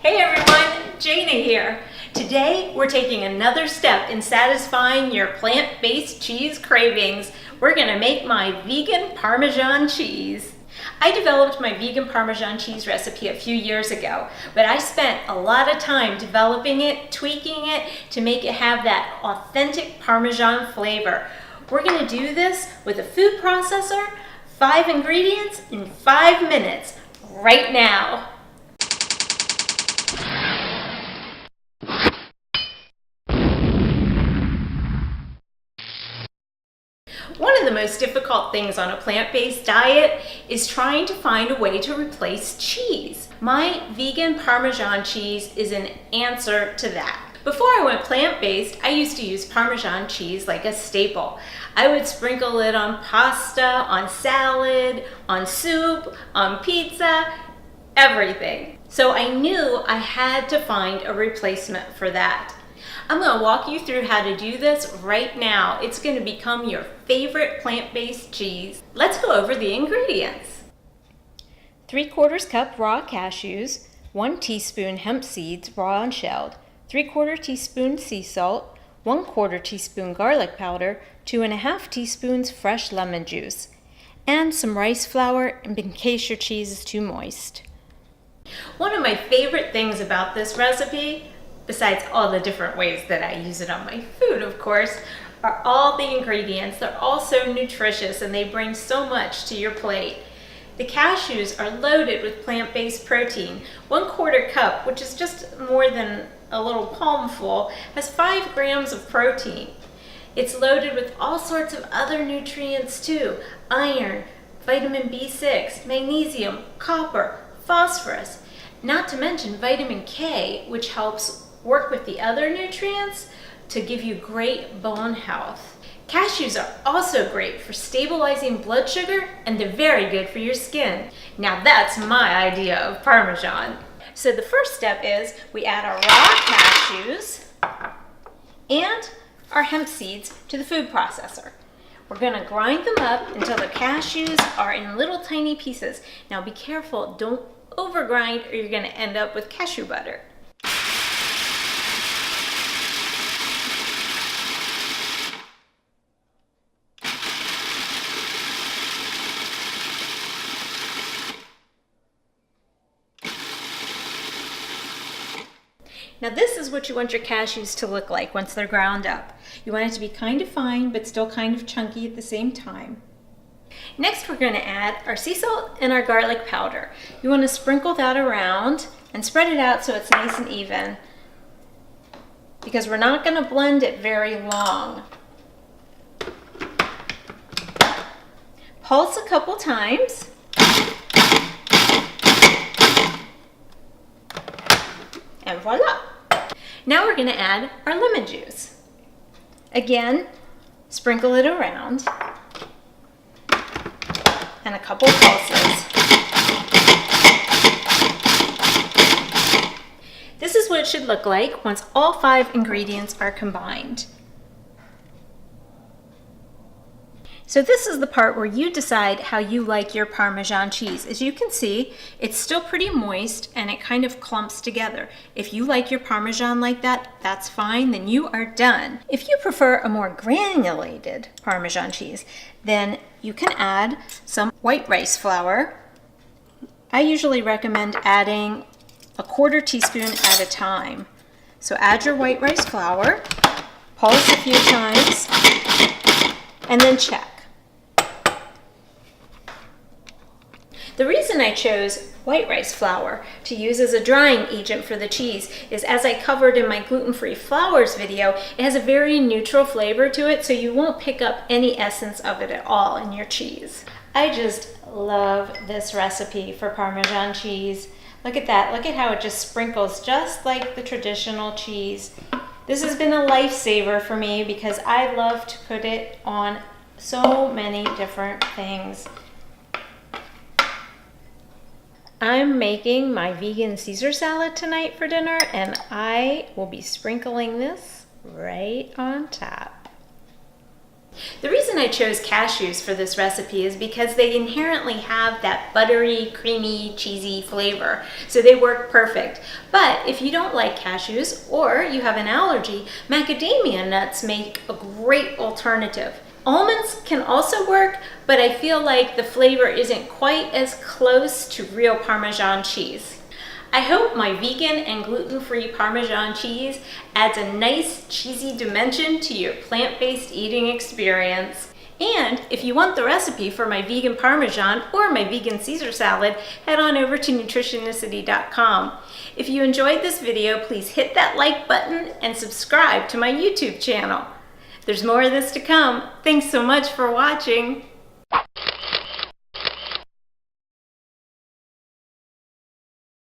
Hey everyone, Jana here. Today we're taking another step in satisfying your plant-based cheese cravings. We're gonna make my vegan Parmesan cheese. I developed my vegan Parmesan cheese recipe a few years ago, but I spent a lot of time developing it, tweaking it to make it have that authentic Parmesan flavor. We're gonna do this with a food processor, 5 ingredients in 5 minutes, right now. One of the most difficult things on a plant-based diet is trying to find a way to replace cheese. My vegan Parmesan cheese is an answer to that. Before I went plant-based, I used to use Parmesan cheese like a staple. I would sprinkle it on pasta, on salad, on soup, on pizza, everything. So I knew I had to find a replacement for that. I'm going to walk you through how to do this right now. It's going to become your favorite plant-based cheese. Let's go over the ingredients. 3/4 cup raw cashews, 1 teaspoon hemp seeds raw and shelled, 3/4 teaspoon sea salt, 1/4 teaspoon garlic powder, 2½ teaspoons fresh lemon juice, and some rice flour in case your cheese is too moist. One of my favorite things about this recipe, besides all the different ways that I use it on my food, of course, are all the ingredients. They're all so nutritious and they bring so much to your plate. The cashews are loaded with plant-based protein. 1/4 cup, which is just more than a little palmful, has 5 grams of protein. It's loaded with all sorts of other nutrients too: iron, vitamin B6, magnesium, copper, phosphorus, not to mention vitamin K, which helps work with the other nutrients to give you great bone health. Cashews are also great for stabilizing blood sugar, and they're very good for your skin. Now that's my idea of Parmesan. So the first step is we add our raw cashews and our hemp seeds to the food processor. We're gonna grind them up until the cashews are in little tiny pieces. Now be careful, don't overgrind or you're gonna end up with cashew butter. Now this is what you want your cashews to look like once they're ground up. You want it to be kind of fine, but still kind of chunky at the same time. Next, we're going to add our sea salt and our garlic powder. You want to sprinkle that around and spread it out so it's nice and even, because we're not going to blend it very long. Pulse a couple times. And voila! Now we're going to add our lemon juice. Again, sprinkle it around and a couple pulses. This is what it should look like once all 5 ingredients are combined. So this is the part where you decide how you like your Parmesan cheese. As you can see, it's still pretty moist and it kind of clumps together. If you like your Parmesan like that, that's fine, then you are done. If you prefer a more granulated Parmesan cheese, then you can add some white rice flour. I usually recommend adding 1/4 teaspoon at a time. So add your white rice flour, pulse a few times, and then check. The reason I chose white rice flour to use as a drying agent for the cheese is, as I covered in my gluten-free flours video, it has a very neutral flavor to it, so you won't pick up any essence of it at all in your cheese. I just love this recipe for Parmesan cheese. Look at that. Look at how it just sprinkles just like the traditional cheese. This has been a lifesaver for me because I love to put it on so many different things. I'm making my vegan Caesar salad tonight for dinner, and I will be sprinkling this right on top. The reason I chose cashews for this recipe is because they inherently have that buttery, creamy, cheesy flavor, so they work perfect. But if you don't like cashews or you have an allergy, macadamia nuts make a great alternative. Almonds can also work, but I feel like the flavor isn't quite as close to real Parmesan cheese. I hope my vegan and gluten-free Parmesan cheese adds a nice cheesy dimension to your plant-based eating experience. And if you want the recipe for my vegan Parmesan or my vegan Caesar salad, head on over to Nutritionicity.com. If you enjoyed this video, please hit that like button and subscribe to my YouTube channel. There's more of this to come. Thanks so much for watching.